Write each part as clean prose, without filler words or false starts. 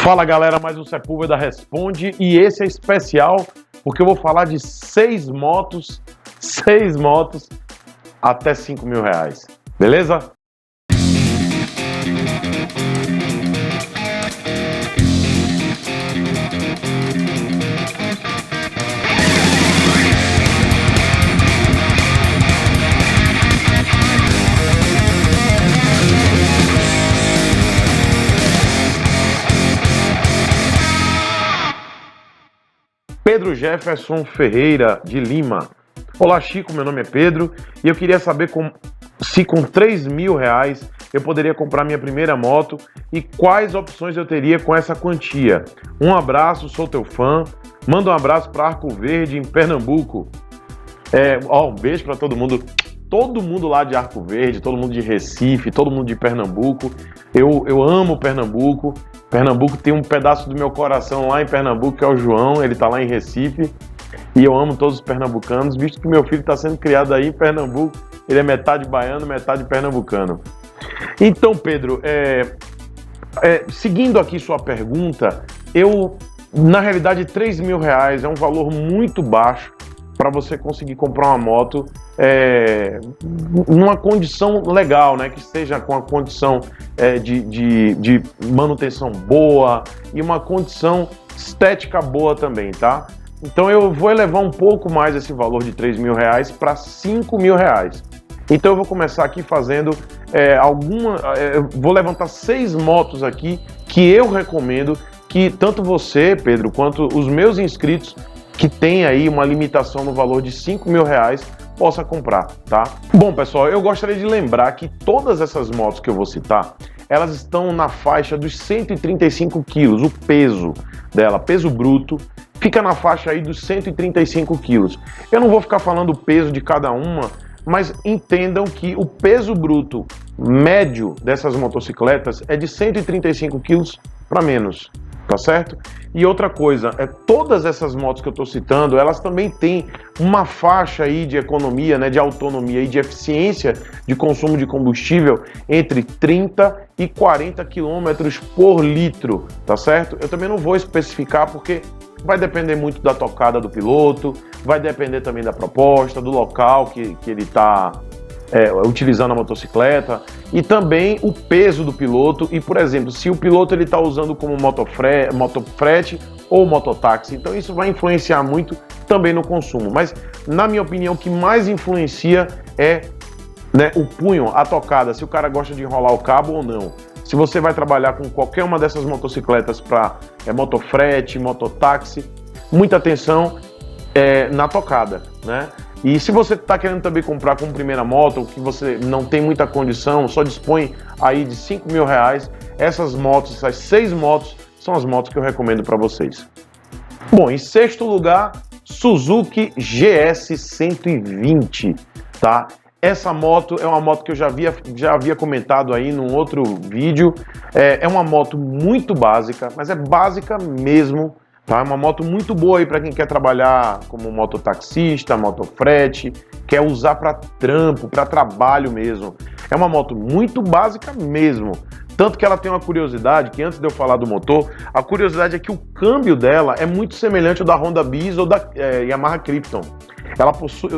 Fala galera, mais um Sepúlveda Responde e esse é especial porque eu vou falar de 6 motos até R$5.000, beleza? Pedro Jefferson Ferreira de Lima. Olá Chico, meu nome é Pedro e eu queria saber se com R$3.000 eu poderia comprar minha primeira moto e quais opções eu teria com essa quantia. Um abraço, sou teu fã. Manda um abraço para Arco Verde, em Pernambuco. Um beijo para todo mundo lá de Arco Verde, todo mundo de Recife, todo mundo de Pernambuco. Eu amo Pernambuco. Pernambuco tem um pedaço do meu coração lá em Pernambuco, que é o João, ele tá lá em Recife, e eu amo todos os pernambucanos, visto que meu filho está sendo criado aí em Pernambuco, ele é metade baiano, metade pernambucano. Então, Pedro, seguindo aqui sua pergunta, na realidade, R$3.000 é um valor muito baixo para você conseguir comprar uma moto numa condição legal, né? Que esteja com a condição de manutenção boa e uma condição estética boa também, tá? Então eu vou elevar um pouco mais esse valor de R$3.000 para R$5.000. Então eu vou começar aqui fazendo eu vou levantar 6 motos aqui que eu recomendo que tanto você, Pedro, quanto os meus inscritos que tem aí uma limitação no valor de R$5.000 possa comprar, tá? Bom, pessoal, eu gostaria de lembrar que todas essas motos que eu vou citar, elas estão na faixa dos 135 quilos, o peso dela, peso bruto, fica na faixa aí dos 135 quilos. Eu não vou ficar falando o peso de cada uma, mas entendam que o peso bruto médio dessas motocicletas é de 135 quilos para menos. Tá certo? E outra coisa, todas essas motos que eu estou citando, elas também têm uma faixa aí de economia, né, de autonomia e de eficiência de consumo de combustível entre 30 e 40 km por litro, tá certo? Eu também não vou especificar porque vai depender muito da tocada do piloto, vai depender também da proposta, do local que ele está utilizando a motocicleta e também o peso do piloto e, por exemplo, se o piloto ele está usando como motofrete ou mototáxi, então isso vai influenciar muito também no consumo, mas na minha opinião o que mais influencia é, né, o punho, a tocada, se o cara gosta de enrolar o cabo ou não. Se você vai trabalhar com qualquer uma dessas motocicletas para motofrete, mototáxi, muita atenção na tocada, né? E se você está querendo também comprar como primeira moto, que você não tem muita condição, só dispõe aí de R$5.000, essas motos, essas 6 motos, são as motos que eu recomendo para vocês. Bom, em sexto lugar, Suzuki GS 120, tá? Essa moto é uma moto que eu já havia comentado aí num outro vídeo, é uma moto muito básica, mas é básica mesmo. Tá? É uma moto muito boa aí para quem quer trabalhar como mototaxista, motofrete, quer usar para trampo, para trabalho mesmo. É uma moto muito básica mesmo. Tanto que ela tem uma curiosidade, que antes de eu falar do motor, a curiosidade é que o câmbio dela é muito semelhante ao da Honda Biz ou da Yamaha Krypton.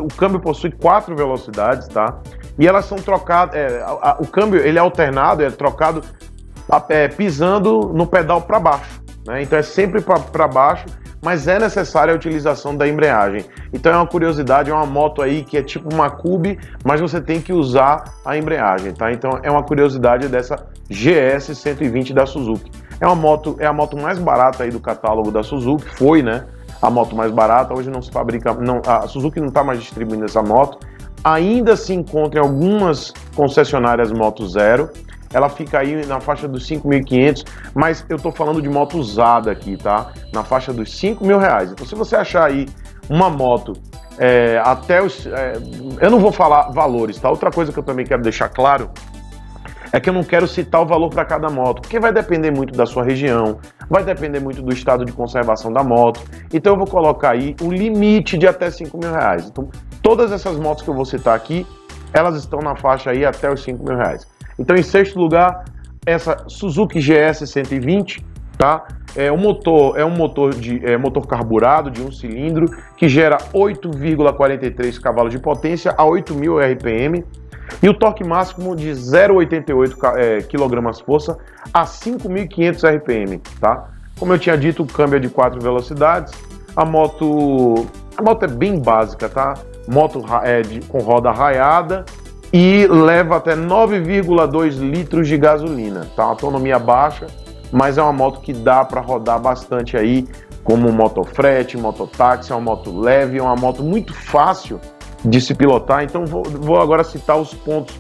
O câmbio possui 4 velocidades, tá? E elas são trocadas, o câmbio ele é alternado, é trocado pisando no pedal para baixo. Então é sempre para baixo, mas é necessária a utilização da embreagem. Então é uma curiosidade, é uma moto aí que é tipo uma Cube, mas você tem que usar a embreagem, tá? Então é uma curiosidade dessa GS 120 da Suzuki. É a moto mais barata aí do catálogo da Suzuki, foi, né? A moto mais barata, hoje não se fabrica, a Suzuki não está mais distribuindo essa moto. Ainda se encontra em algumas concessionárias Moto Zero. Ela fica aí na faixa dos 5.500, mas eu tô falando de moto usada aqui, tá? Na faixa dos R$5.000. Então se você achar aí uma moto até os... eu não vou falar valores, tá? Outra coisa que eu também quero deixar claro é que eu não quero citar o valor para cada moto, porque vai depender muito da sua região, vai depender muito do estado de conservação da moto. Então eu vou colocar aí um limite de até R$5.000. Então todas essas motos que eu vou citar aqui, elas estão na faixa aí até os R$5.000. Então, em sexto lugar, essa Suzuki GS 120, tá? O motor é um motor carburado de um cilindro que gera 8,43 cavalos de potência a 8.000 RPM e o torque máximo de 0,88 kgfm a 5.500 RPM, tá? Como eu tinha dito, o câmbio é de 4 velocidades. A moto é bem básica, tá? Moto com roda raiada e leva até 9,2 litros de gasolina, tá? Autonomia baixa, mas é uma moto que dá para rodar bastante aí, como motofrete, mototáxi, é uma moto leve, é uma moto muito fácil de se pilotar. Então vou agora citar os pontos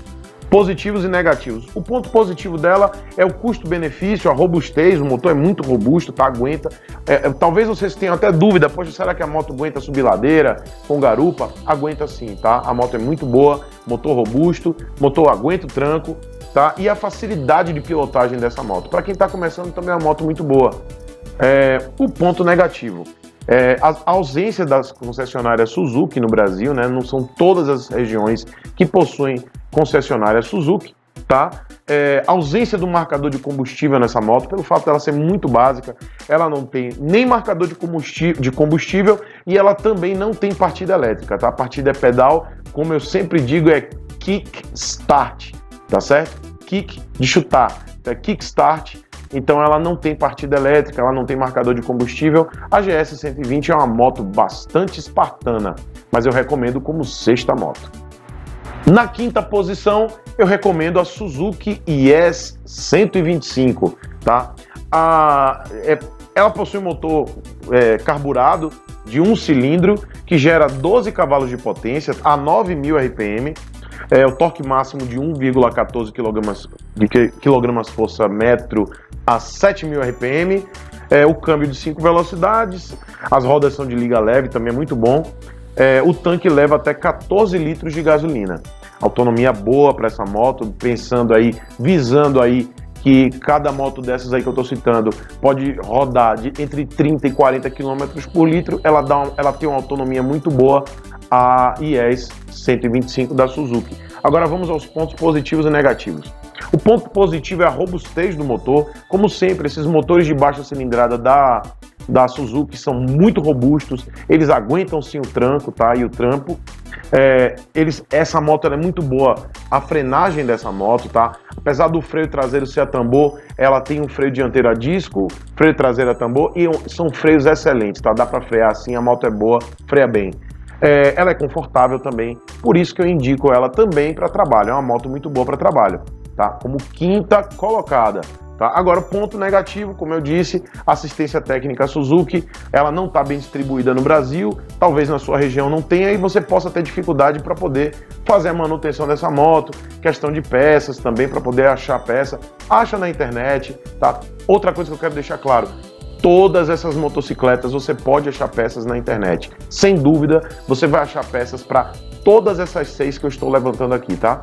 positivos e negativos. O ponto positivo dela é o custo-benefício, a robustez, o motor é muito robusto, tá? Aguenta. Talvez vocês tenham até dúvida, poxa, será que a moto aguenta subir ladeira com garupa? Aguenta sim, tá? A moto é muito boa, motor robusto, motor aguenta o tranco, tá? E a facilidade de pilotagem dessa moto. Para quem está começando, também é uma moto muito boa. O ponto negativo. A ausência das concessionárias Suzuki no Brasil, né? Não são todas as regiões que possuem concessionária Suzuki, tá? Ausência do marcador de combustível nessa moto, pelo fato dela ser muito básica, ela não tem nem marcador de combustível e ela também não tem partida elétrica, tá? A partida é pedal, como eu sempre digo, é kick start, tá certo? Kick de chutar, é kick start. Então ela não tem partida elétrica, ela não tem marcador de combustível. A GS 120 é uma moto bastante espartana, mas eu recomendo como sexta moto. Na quinta posição, eu recomendo a Suzuki IS 125, tá? Ela possui um motor carburado de um cilindro que gera 12 cavalos de potência a 9.000 RPM. O torque máximo de 1,14 kgfm a 7.000 RPM, o câmbio de 5 velocidades, as rodas são de liga leve, também é muito bom. O tanque leva até 14 litros de gasolina. Autonomia boa para essa moto, visando aí que cada moto dessas aí que eu estou citando pode rodar entre 30 e 40 km por litro, ela tem uma autonomia muito boa, a IS 125 da Suzuki. Agora vamos aos pontos positivos e negativos. O ponto positivo é a robustez do motor. Como sempre, esses motores de baixa cilindrada da Suzuki são muito robustos, eles aguentam sim o tranco, tá? E o trampo. Essa moto é muito boa, a frenagem dessa moto, tá? Apesar do freio traseiro ser a tambor, ela tem um freio dianteiro a disco, freio traseiro a tambor e são freios excelentes, tá? Dá para frear assim, a moto é boa, freia bem. Ela é confortável também, por isso que eu indico ela também para trabalho. É uma moto muito boa para trabalho, tá? Como quinta colocada, tá? Agora, ponto negativo, como eu disse, assistência técnica Suzuki, ela não está bem distribuída no Brasil, talvez na sua região não tenha e você possa ter dificuldade para poder fazer a manutenção dessa moto, questão de peças também, para poder achar peça, acha na internet, tá? Outra coisa que eu quero deixar claro, todas essas motocicletas você pode achar peças na internet. Sem dúvida, você vai achar peças para todas essas 6 que eu estou levantando aqui, tá?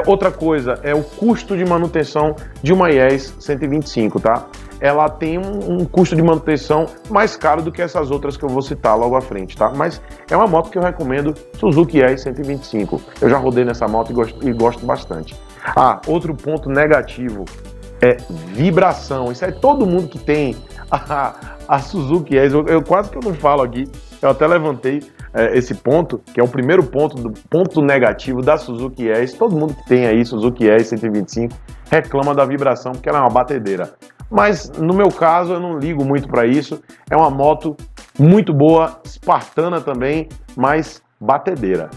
Outra coisa é o custo de manutenção de uma IS 125, tá? Ela tem um custo de manutenção mais caro do que essas outras que eu vou citar logo à frente, tá? Mas é uma moto que eu recomendo, Suzuki IS 125. Eu já rodei nessa moto e gosto bastante. Outro ponto negativo é vibração. Isso é todo mundo que tem a Suzuki IS. Eu quase que eu não falo aqui, eu até levantei esse ponto, que é o primeiro ponto negativo da Suzuki IS. Todo mundo que tem aí Suzuki IS 125 reclama da vibração, porque ela é uma batedeira. Mas no meu caso eu não ligo muito para isso, é uma moto muito boa, espartana também, mas batedeira.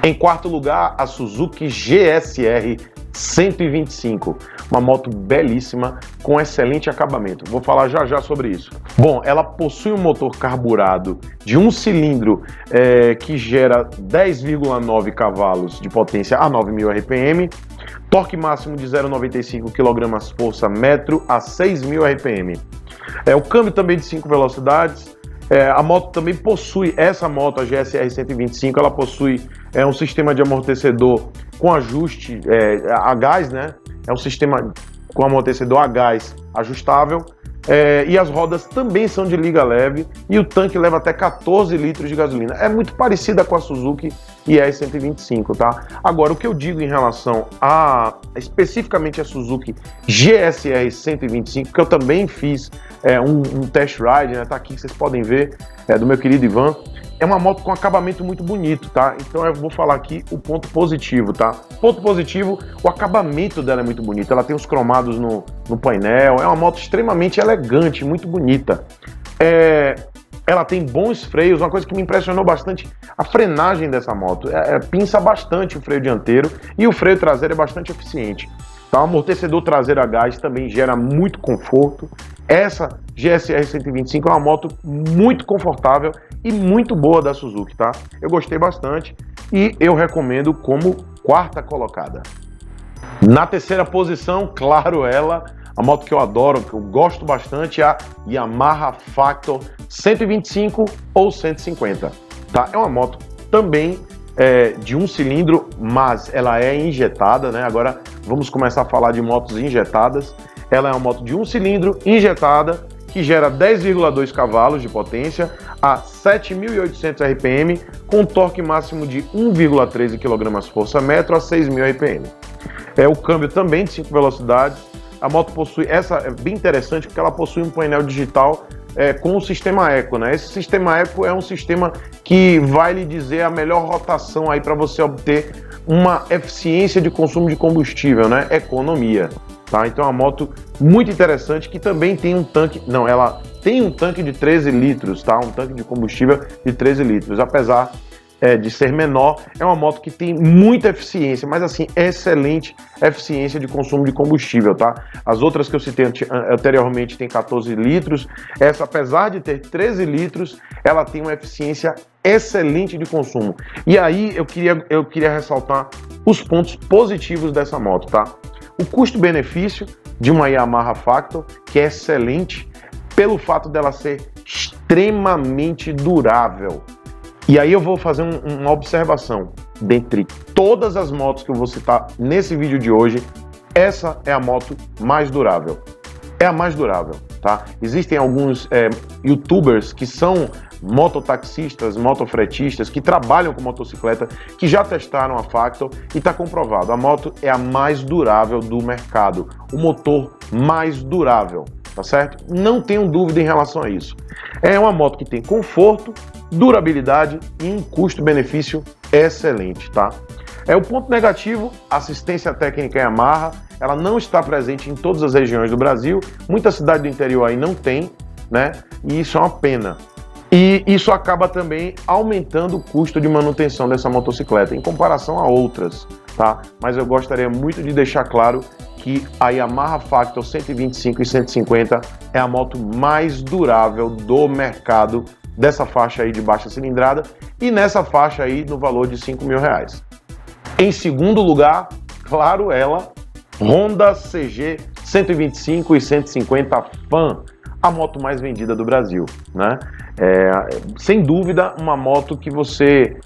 Em quarto lugar, a Suzuki GSR 125, uma moto belíssima, com excelente acabamento. Vou falar já sobre isso. Bom, ela possui um motor carburado de um cilindro que gera 10,9 cavalos de potência a 9.000 RPM, torque máximo de 0,95 kgfm a 6.000 RPM. O câmbio também de 5 velocidades. A moto também possui, essa moto, a GSR 125, ela possui um sistema de amortecedor com ajuste a gás, né? É um sistema com amortecedor a gás ajustável. e as rodas também são de liga leve e o tanque leva até 14 litros de gasolina. É muito parecida com a Suzuki IS-125, tá? Agora, o que eu digo em relação a especificamente a Suzuki GSR 125, que eu também fiz um test ride, né? Tá aqui, vocês podem ver, do meu querido Ivan. É uma moto com acabamento muito bonito, tá? Então eu vou falar aqui o ponto positivo, tá? Ponto positivo, o acabamento dela é muito bonito. Ela tem os cromados no painel, é uma moto extremamente elegante, muito bonita. Ela tem bons freios, uma coisa que me impressionou bastante, a frenagem dessa moto. Pinça bastante o freio dianteiro e o freio traseiro é bastante eficiente. Tá? O amortecedor traseiro a gás também gera muito conforto. Essa GSR 125 é uma moto muito confortável e muito boa da Suzuki, tá? Eu gostei bastante e eu recomendo como quarta colocada. Na terceira posição, claro, a moto que eu adoro, que eu gosto bastante, é a Yamaha Factor 125 ou 150, tá? É uma moto também de um cilindro, mas ela é injetada, né? Agora vamos começar a falar de motos injetadas. Ela é uma moto de um cilindro injetada que gera 10,2 cavalos de potência a 7.800 RPM com torque máximo de 1,13 kgfm a 6.000 RPM. O câmbio também de 5 velocidades. A moto possui, essa é bem interessante porque ela possui um painel digital com o sistema Eco, né? Esse sistema Eco é um sistema que vai lhe dizer a melhor rotação aí para você obter uma eficiência de consumo de combustível, né? Economia. Tá? Então é uma moto muito interessante que também tem um tanque, ela tem um tanque de 13 litros, tá? Um tanque de combustível de 13 litros, apesar de ser menor, é uma moto que tem muita eficiência, mas assim, excelente eficiência de consumo de combustível, tá? As outras que eu citei anteriormente tem 14 litros, essa apesar de ter 13 litros, ela tem uma eficiência excelente de consumo. E aí eu queria ressaltar os pontos positivos dessa moto, tá? O custo-benefício de uma Yamaha Factor, que é excelente pelo fato dela ser extremamente durável. E aí eu vou fazer uma observação. Dentre todas as motos que eu vou citar nesse vídeo de hoje, essa é a moto mais durável. É a mais durável, tá? Existem alguns youtubers que são mototaxistas, motofretistas, que trabalham com motocicleta, que já testaram a Factor e está comprovado. A moto é a mais durável do mercado, o motor mais durável, tá certo? Não tenho dúvida em relação a isso. É uma moto que tem conforto, durabilidade e um custo-benefício excelente, tá? O ponto negativo, assistência técnica Yamaha, ela não está presente em todas as regiões do Brasil, muita cidade do interior aí não tem, né? E isso é uma pena. E isso acaba também aumentando o custo de manutenção dessa motocicleta em comparação a outras, tá? Mas eu gostaria muito de deixar claro que a Yamaha Factor 125 e 150 é a moto mais durável do mercado dessa faixa aí de baixa cilindrada e nessa faixa aí no valor de R$5.000. Em segundo lugar, claro, Honda CG 125 e 150 Fan, a moto mais vendida do Brasil, né? Sem dúvida, uma moto que você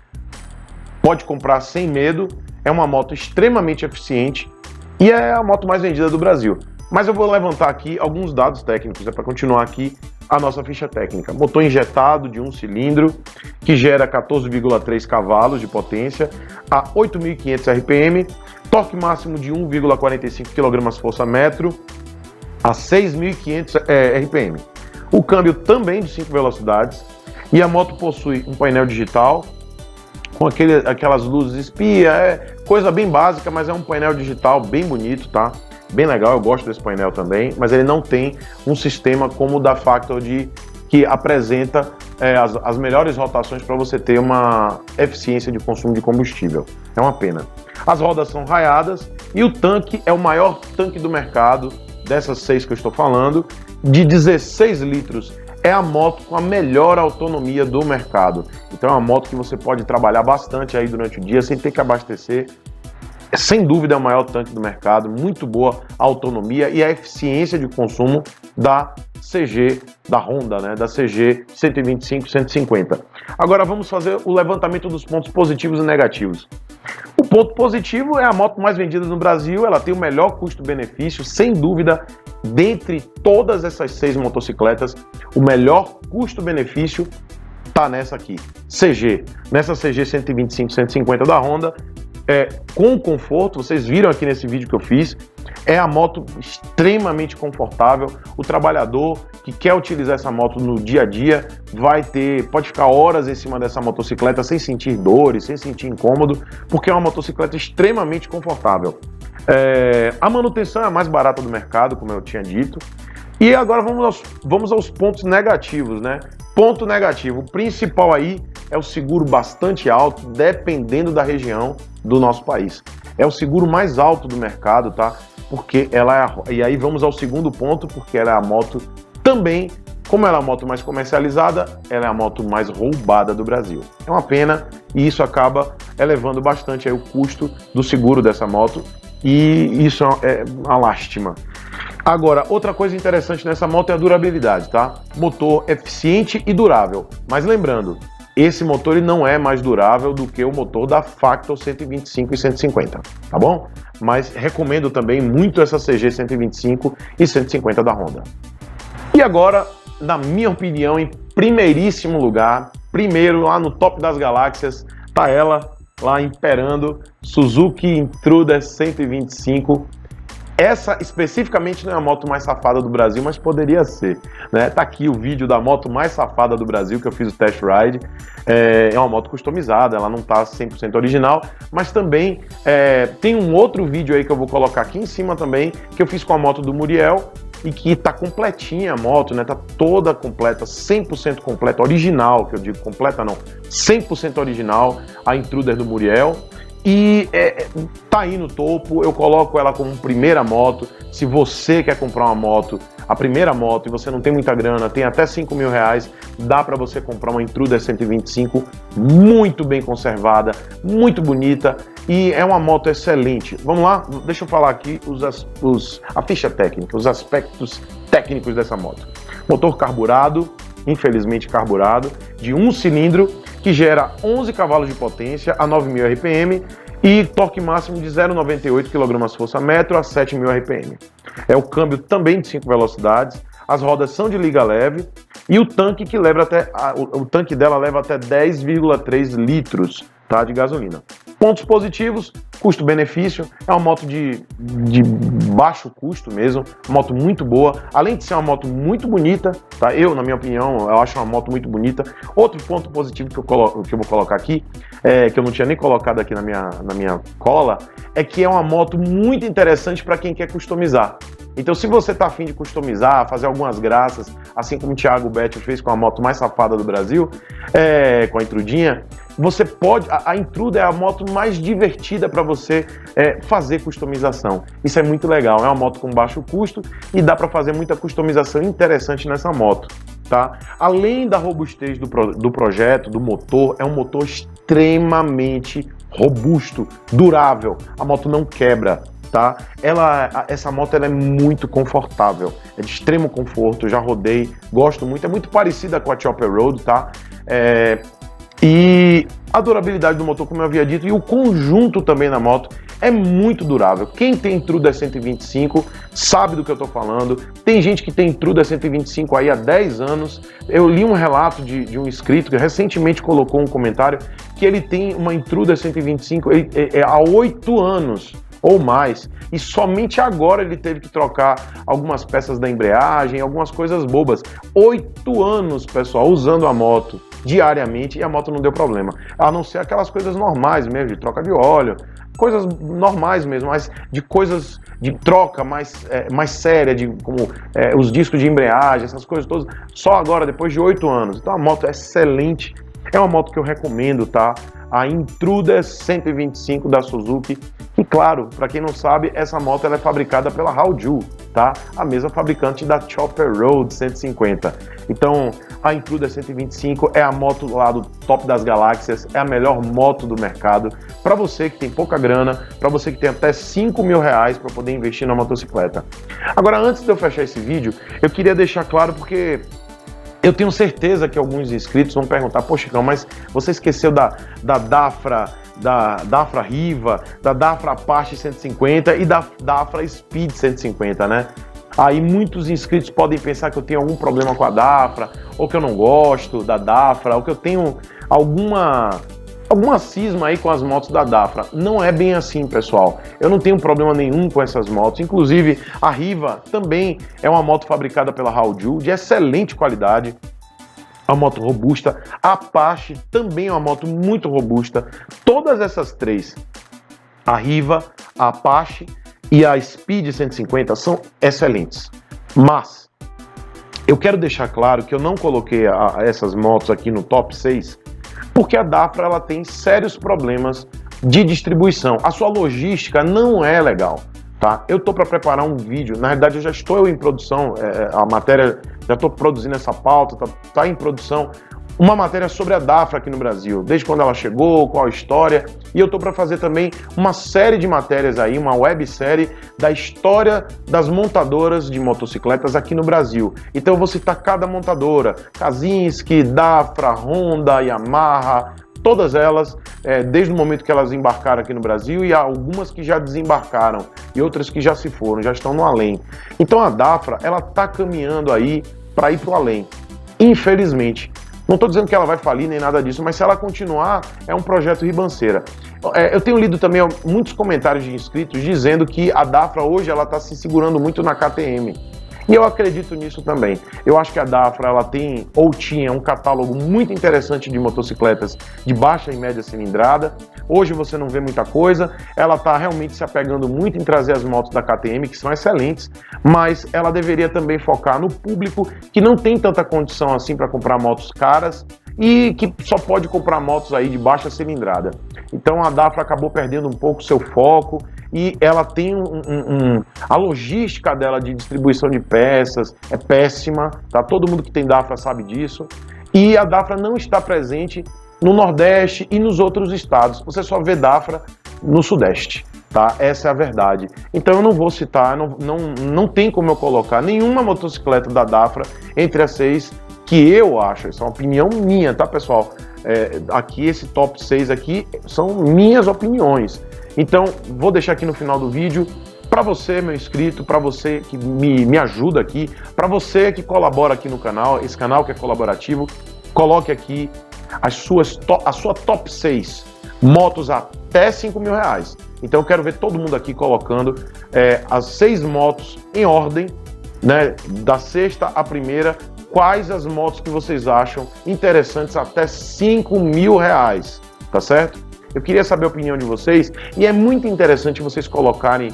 pode comprar sem medo, é uma moto extremamente eficiente e é a moto mais vendida do Brasil. Mas eu vou levantar aqui alguns dados técnicos, para continuar aqui a nossa ficha técnica. Motor injetado de um cilindro, que gera 14,3 cavalos de potência a 8.500 RPM, torque máximo de 1,45 kgfm a 6.500 RPM. O câmbio também de 5 velocidades e a moto possui um painel digital com aquelas luzes espia, coisa bem básica, mas é um painel digital bem bonito, tá? Bem legal, eu gosto desse painel também, mas ele não tem um sistema como o da Factor que apresenta as melhores rotações para você ter uma eficiência de consumo de combustível. É uma pena. As rodas são raiadas e o tanque é o maior tanque do mercado, dessas 6 que eu estou falando, de 16 litros. É a moto com a melhor autonomia do mercado. Então é uma moto que você pode trabalhar bastante aí durante o dia sem ter que abastecer. Sem dúvida é o maior tanque do mercado, muito boa a autonomia e a eficiência de consumo da CG, da Honda, né? Da CG 125 150. Agora vamos fazer o levantamento dos pontos positivos e negativos. O ponto positivo é a moto mais vendida no Brasil, ela tem o melhor custo-benefício, sem dúvida dentre todas essas 6 motocicletas, o melhor custo-benefício tá nessa aqui, CG. Nessa CG 125-150 da Honda, com conforto, vocês viram aqui nesse vídeo que eu fiz, é a moto extremamente confortável. O trabalhador que quer utilizar essa moto no dia a dia pode ficar horas em cima dessa motocicleta sem sentir dores, sem sentir incômodo, porque é uma motocicleta extremamente confortável. A manutenção é a mais barata do mercado, como eu tinha dito. E agora vamos aos pontos negativos, né? Ponto negativo, o principal aí é o seguro bastante alto, dependendo da região do nosso país. É o seguro mais alto do mercado, tá? Porque e aí vamos ao segundo ponto, porque ela é a moto também, como ela é a moto mais comercializada, ela é a moto mais roubada do Brasil. É uma pena e isso acaba elevando bastante aí o custo do seguro dessa moto e isso é uma lástima. Agora, outra coisa interessante nessa moto é a durabilidade, tá? Motor eficiente e durável. Mas lembrando, esse motor ele não é mais durável do que o motor da Factor 125 e 150, tá bom? Mas recomendo também muito essa CG 125 e 150 da Honda. E agora, na minha opinião, em primeiríssimo lugar, primeiro lá no top das galáxias, tá ela lá imperando, Suzuki Intruder 125. Essa especificamente não é a moto mais safada do Brasil, mas poderia ser, né? Tá aqui o vídeo da moto mais safada do Brasil, que eu fiz o test ride. É uma moto customizada, ela não tá 100% original, mas também tem um outro vídeo aí que eu vou colocar aqui em cima também, que eu fiz com a moto do Muriel, e que tá completinha a moto, né? Tá toda completa, 100% completa, original, que eu digo completa não, 100% original, a Intruder do Muriel. E tá aí no topo, eu coloco ela como primeira moto. Se você quer comprar uma moto, a primeira moto, e você não tem muita grana, tem até 5 mil reais, dá para você comprar uma Intruder 125 muito bem conservada, muito bonita e é uma moto excelente. Vamos lá? Deixa eu falar aqui a ficha técnica, os aspectos técnicos dessa moto. Motor carburado, infelizmente carburado, de 1 cilindro, que gera 11 cavalos de potência a 9.000 RPM e torque máximo de 0,98 kgfm a 7.000 RPM. É o câmbio também de 5 velocidades, as rodas são de liga leve e o tanque dela leva até 10,3 litros, tá, de gasolina. Pontos positivos, custo-benefício, é uma moto de baixo custo mesmo, moto muito boa, além de ser uma moto muito bonita, tá? Na minha opinião, eu acho uma moto muito bonita. Outro ponto positivo que eu vou colocar aqui, que eu não tinha nem colocado aqui na minha cola, é que é uma moto muito interessante para quem quer customizar. Então, se você tá afim de customizar, fazer algumas graças, assim como o Thiago Betti fez com a moto mais safada do Brasil, com a Intrudinha, você pode... A Intruder é a moto mais divertida para você fazer customização. Isso é muito legal, é uma moto com baixo custo e dá para fazer muita customização interessante nessa moto, tá? Além da robustez do projeto, do motor, é um motor extremamente robusto, durável, a moto não quebra. Tá? Essa moto ela é muito confortável, é de extremo conforto, eu já rodei, gosto muito, é muito parecida com a Chopper Road, tá? E a durabilidade do motor, como eu havia dito, e o conjunto também da moto é muito durável. Quem tem Intruder 125 sabe do que eu tô falando. Tem gente que tem Intruder 125 aí há 10 anos. Eu li um relato de um inscrito que recentemente colocou um comentário que ele tem uma Intruder 125 há 8 anos ou mais, e somente agora ele teve que trocar algumas peças da embreagem, algumas coisas bobas. 8 anos, pessoal, usando a moto diariamente e a moto não deu problema, a não ser aquelas coisas normais mesmo, de troca de óleo, coisas normais mesmo, mas de coisas de troca mais séria, como os discos de embreagem, essas coisas todas, só agora, depois de 8 anos. Então a moto é excelente, é uma moto que eu recomendo, tá? A Intruder 125 da Suzuki. E claro, para quem não sabe, essa moto ela é fabricada pela Hauju, tá? A mesma fabricante da Chopper Road 150. Então, a Intruder 125 é a moto lá do top das galáxias, é a melhor moto do mercado. Para você que tem pouca grana, para você que tem até 5 mil reais para poder investir na motocicleta. Agora, antes de eu fechar esse vídeo, eu queria deixar claro porque eu tenho certeza que alguns inscritos vão perguntar: pô, Chicão, mas você esqueceu da Dafra Riva, da Dafra Apache 150 e da Dafra Speed 150, né? Aí muitos inscritos podem pensar que eu tenho algum problema com a Dafra, ou que eu não gosto da Dafra, ou que eu tenho alguma cisma aí com as motos da Dafra. Não é bem assim, pessoal. Eu não tenho problema nenhum com essas motos. Inclusive, a Riva também é uma moto fabricada pela Hauju, de excelente qualidade. Uma moto robusta. A Apache também é uma moto muito robusta. Todas essas três, a Riva, a Apache e a Speed 150, são excelentes. Mas eu quero deixar claro que eu não coloquei essas motos aqui no top 6, porque a Dafra ela tem sérios problemas de distribuição. A sua logística não é legal, tá? Eu tô para preparar um vídeo, na realidade eu já estou em produção, a matéria, já estou produzindo essa pauta, tá em produção, uma matéria sobre a Dafra aqui no Brasil, desde quando ela chegou, qual a história, e eu tô para fazer também uma série de matérias aí, uma websérie da história das montadoras de motocicletas aqui no Brasil. Então eu vou citar cada montadora, Kazinski, Dafra, Honda, Yamaha, todas elas, desde o momento que elas embarcaram aqui no Brasil, e há algumas que já desembarcaram, e outras que já se foram, já estão no além. Então a Dafra, ela tá caminhando aí para ir pro além, infelizmente. Não estou dizendo que ela vai falir nem nada disso, mas se ela continuar, é um projeto ribanceira. Eu tenho lido também muitos comentários de inscritos dizendo que a Dafra hoje ela está se segurando muito na KTM. E eu acredito nisso também. Eu acho que a Dafra ela tem ou tinha um catálogo muito interessante de motocicletas de baixa e média cilindrada. Hoje você não vê muita coisa. Ela está realmente se apegando muito em trazer as motos da KTM, que são excelentes, mas ela deveria também focar no público que não tem tanta condição assim para comprar motos caras e que só pode comprar motos aí de baixa cilindrada. Então a Dafra acabou perdendo um pouco seu foco e ela tem a logística dela de distribuição de peças é péssima, tá? Todo mundo que tem Dafra sabe disso. E a Dafra não está presente no Nordeste e nos outros estados. Você só vê Dafra no Sudeste, tá? Essa é a verdade. Então eu não vou citar, não tem como eu colocar nenhuma motocicleta da Dafra entre as 6 que eu acho. Isso é uma opinião minha, tá, pessoal? Aqui esse top 6 aqui são minhas opiniões. Então, vou deixar aqui no final do vídeo, para você, meu inscrito, para você que me ajuda aqui, para você que colabora aqui no canal, esse canal que é colaborativo, coloque aqui a sua top 6 motos até R$5.000. Então, eu quero ver todo mundo aqui colocando as 6 motos em ordem, né, da sexta à primeira, quais as motos que vocês acham interessantes até R$5.000, tá certo? Eu queria saber a opinião de vocês e é muito interessante vocês colocarem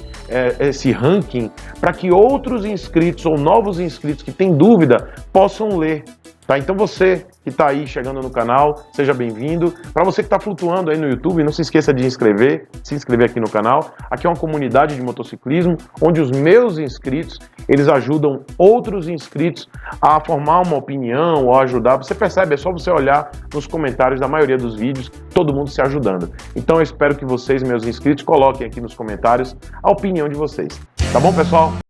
esse ranking para que outros inscritos ou novos inscritos que têm dúvida possam ler, tá? Então você que está aí chegando no canal, seja bem-vindo. Para você que está flutuando aí no YouTube, não se esqueça de se inscrever aqui no canal. Aqui é uma comunidade de motociclismo, onde os meus inscritos, eles ajudam outros inscritos a formar uma opinião ou a ajudar. Você percebe, é só você olhar nos comentários da maioria dos vídeos, todo mundo se ajudando. Então eu espero que vocês, meus inscritos, coloquem aqui nos comentários a opinião de vocês. Tá bom, pessoal?